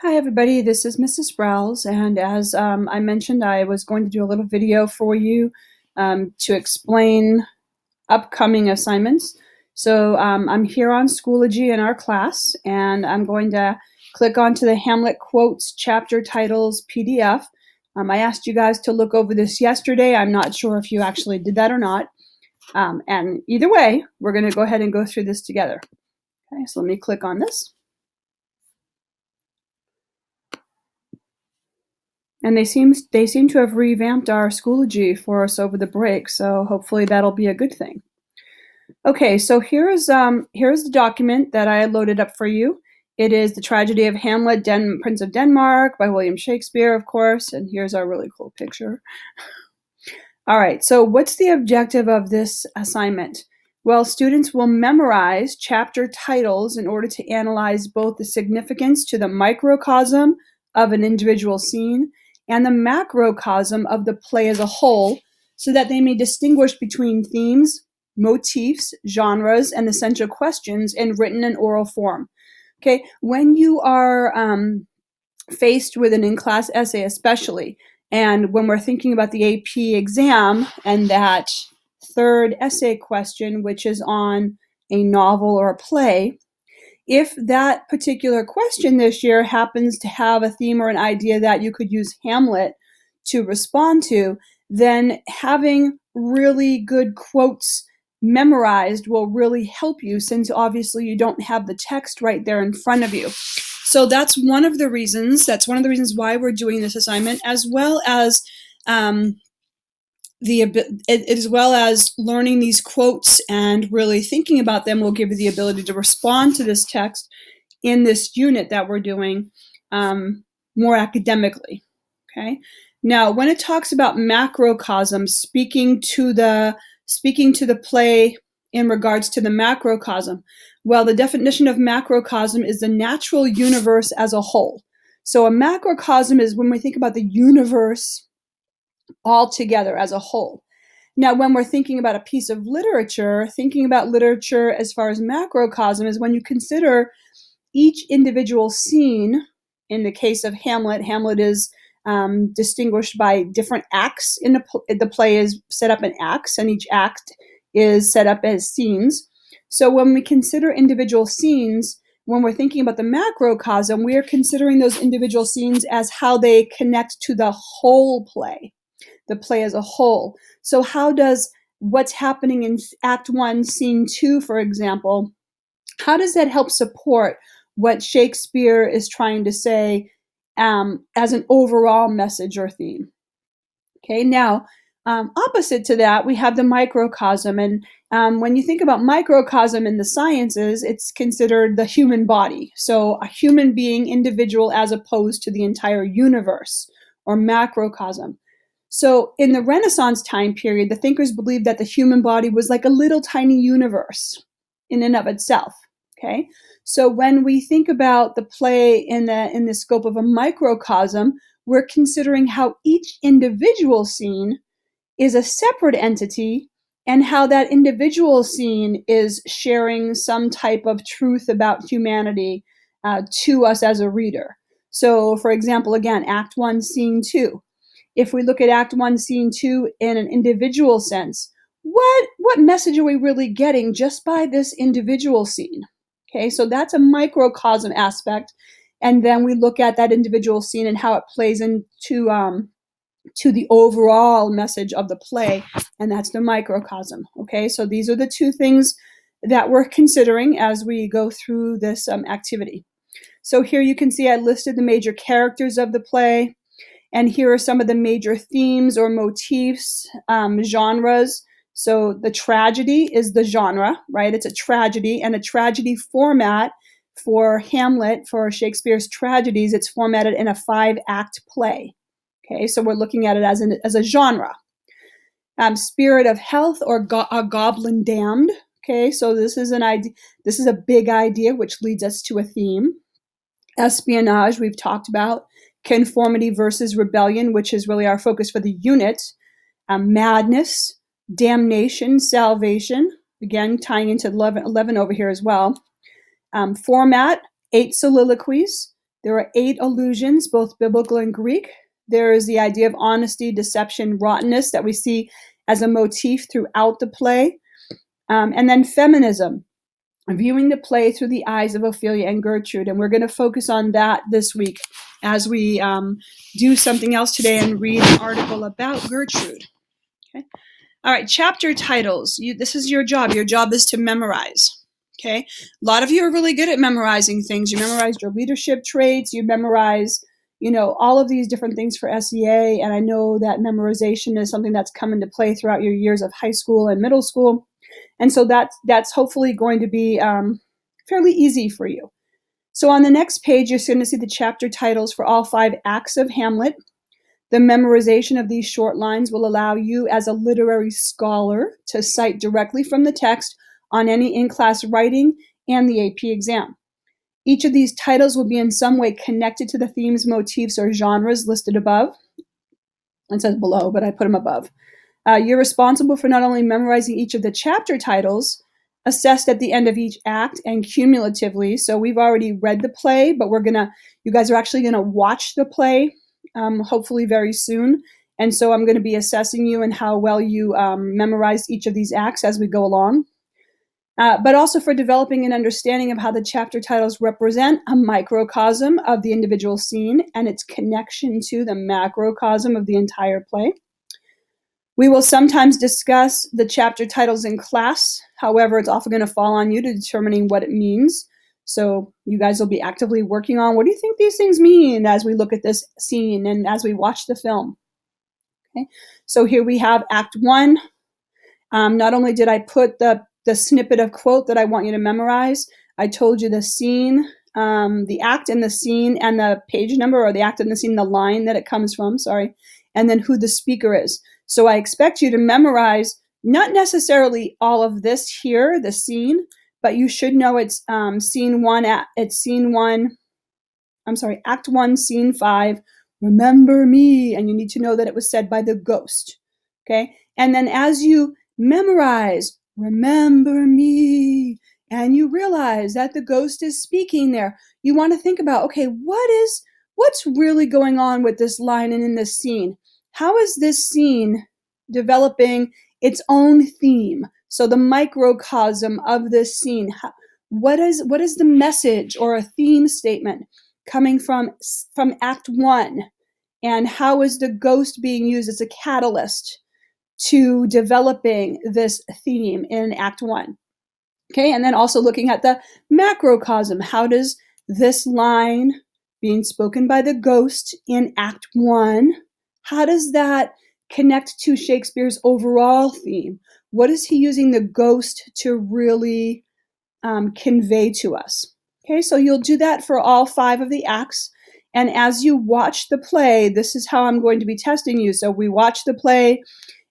Hi everybody, this is Mrs. Sprowls, and as I mentioned, I was going to do a little video for you to explain upcoming assignments. So I'm here on Schoology in our class, and I'm going to click onto the Hamlet Quotes Chapter Titles PDF. I asked you guys to look over this yesterday. I'm not sure if you actually did that or not. And either way, we're going to go ahead and go through this together. Okay, so let me click on this. And they seem to have revamped our Schoology for us over the break, so hopefully that'll be a good thing. Okay, so here's the document that I loaded up for you. It is The Tragedy of Hamlet, Prince of Denmark by William Shakespeare, of course, and here's our really cool picture. All right, so what's the objective of this assignment? Well, students will memorize chapter titles in order to analyze both the significance to the microcosm of an individual scene and the macrocosm of the play as a whole, so that they may distinguish between themes, motifs, genres, and essential questions in written and oral form. Okay, when you are faced with an in-class essay especially, and when we're thinking about the AP exam and that third essay question, which is on a novel or a play, if that particular question this year happens to have a theme or an idea that you could use Hamlet to respond to, then having really good quotes memorized will really help you, since obviously you don't have the text right there in front of you. So that's one of the reasons why we're doing this assignment, as well as learning these quotes and really thinking about them will give you the ability to respond to this text in this unit that we're doing more academically. Okay. Now, when it talks about macrocosm, speaking to the play in regards to the macrocosm, well, the definition of macrocosm is the natural universe as a whole. So a macrocosm is when we think about the universe altogether as a whole. Now, when we're thinking about a piece of literature, thinking about literature as far as macrocosm is when you consider each individual scene. In the case of Hamlet, Hamlet is distinguished by different acts. The play is set up in acts, and each act is set up as scenes. So when we consider individual scenes, when we're thinking about the macrocosm, we are considering those individual scenes as how they connect to the whole play, the play as a whole. So how does what's happening in Act 1, Scene 2, for example, how does that help support what Shakespeare is trying to say as an overall message or theme? Okay, now, opposite to that, we have the microcosm. And when you think about microcosm in the sciences, it's considered the human body. So a human being, individual, as opposed to the entire universe, or macrocosm. So in the Renaissance time period, the thinkers believed that the human body was like a little tiny universe in and of itself. Okay, so when we think about the play in the scope of a microcosm, we're considering how each individual scene is a separate entity, and how that individual scene is sharing some type of truth about humanity to us as a reader. So, for example, again, Act 1, Scene 2. If we look at Act 1, Scene 2 in an individual sense, what message are we really getting just by this individual scene? Okay, so that's a microcosm aspect. And then we look at that individual scene and how it plays into to the overall message of the play, and that's the microcosm. Okay, so these are the two things that we're considering as we go through this activity. So here you can see I listed the major characters of the play, and here are some of the major themes or motifs, genres. So the tragedy is the genre, right? It's a tragedy, and a tragedy format for Hamlet, for Shakespeare's tragedies, it's formatted in a 5-act play. Okay, so we're looking at it as a genre. Spirit of health, or a goblin damned. Okay, so this is an idea. This is a big idea, which leads us to a theme. Espionage, we've talked about. Conformity versus rebellion, which is really our focus for the unit. Madness, damnation, salvation. Again, tying into 11 over here as well. Format, 8 soliloquies. There are 8 allusions, both biblical and Greek. There is the idea of honesty, deception, rottenness that we see as a motif throughout the play. And then feminism, viewing the play through the eyes of Ophelia and Gertrude. And we're going to focus on that this week as we do something else today and read an article about Gertrude. Okay. All right, chapter titles. This is your job. Your job is to memorize. Okay. A lot of you are really good at memorizing things. You memorized your leadership traits. You memorize, all of these different things for SEA. And I know that memorization is something that's come into play throughout your years of high school and middle school. And so that's hopefully going to be fairly easy for you. So on the next page, you're going to see the chapter titles for all 5 acts of Hamlet. The memorization of these short lines will allow you as a literary scholar to cite directly from the text on any in-class writing and the AP exam. Each of these titles will be in some way connected to the themes, motifs, or genres listed above. It says below, but I put them above. You're responsible for not only memorizing each of the chapter titles, assessed at the end of each act and cumulatively. So we've already read the play, but you guys are actually gonna watch the play, hopefully very soon. And so I'm gonna be assessing you and how well you memorized each of these acts as we go along. But also for developing an understanding of how the chapter titles represent a microcosm of the individual scene and its connection to the macrocosm of the entire play. We will sometimes discuss the chapter titles in class. However, it's often going to fall on you to determining what it means. So you guys will be actively working on, what do you think these things mean as we look at this scene and as we watch the film? Okay. So here we have Act 1. Not only did I put the snippet of quote that I want you to memorize, I told you the scene, the act and the scene and the page number, or the act and the scene, the line that it comes from, and then who the speaker is. So I expect you to memorize not necessarily all of this here, the scene, but you should know it's Act 1, Scene 5, remember me, and you need to know that it was said by the ghost, okay? And then as you memorize, remember me, and you realize that the ghost is speaking there, you want to think about, okay, what's really going on with this line and in this scene? How is this scene developing its own theme? So the microcosm of this scene, what is the message or a theme statement coming from Act 1? And how is the ghost being used as a catalyst to developing this theme in Act 1? Okay, and then also looking at the macrocosm. How does this line being spoken by the ghost in Act 1, how does that connect to Shakespeare's overall theme? What is he using the ghost to really convey to us? Okay, so you'll do that for all 5 of the acts. And as you watch the play, this is how I'm going to be testing you. So we watched the play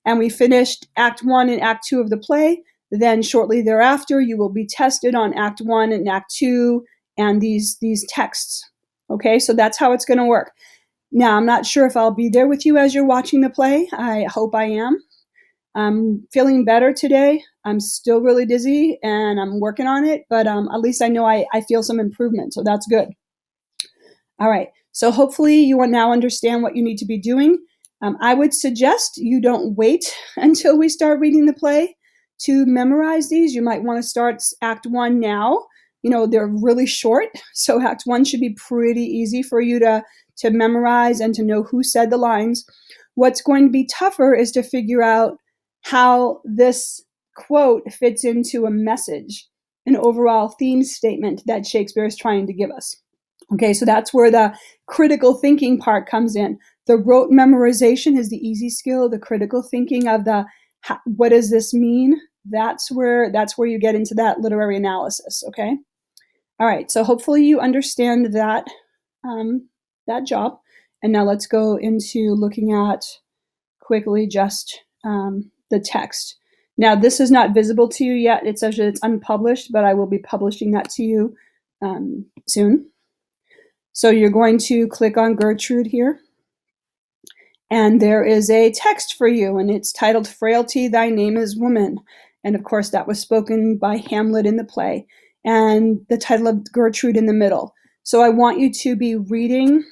and we finished Act 1 and Act 2 of the play. Then shortly thereafter, you will be tested on Act 1 and Act 2 and these texts. Okay, so that's how it's going to work. Now, I'm not sure if I'll be there with you as you're watching the play. I hope I am. I'm feeling better today. I'm still really dizzy and I'm working on it, but at least I know I feel some improvement, so that's good. All right, so hopefully you will now understand what you need to be doing. I would suggest you don't wait until we start reading the play to memorize these. You might want to start Act 1 now. They're really short, so Act 1 should be pretty easy for you to memorize and to know who said the lines. What's going to be tougher is to figure out how this quote fits into a message, an overall theme statement that Shakespeare is trying to give us. Okay, so that's where the critical thinking part comes in. The rote memorization is the easy skill. The critical thinking of what does this mean? That's where you get into that literary analysis. Okay. All right. So hopefully you understand that job. And now let's go into looking at quickly just the text. Now this is not visible to you yet. It says that it's unpublished, but I will be publishing that to you soon. So you're going to click on Gertrude here. And there is a text for you, and it's titled, Frailty, Thy Name is Woman. And of course, that was spoken by Hamlet in the play. And the title of Gertrude in the middle. So I want you to be reading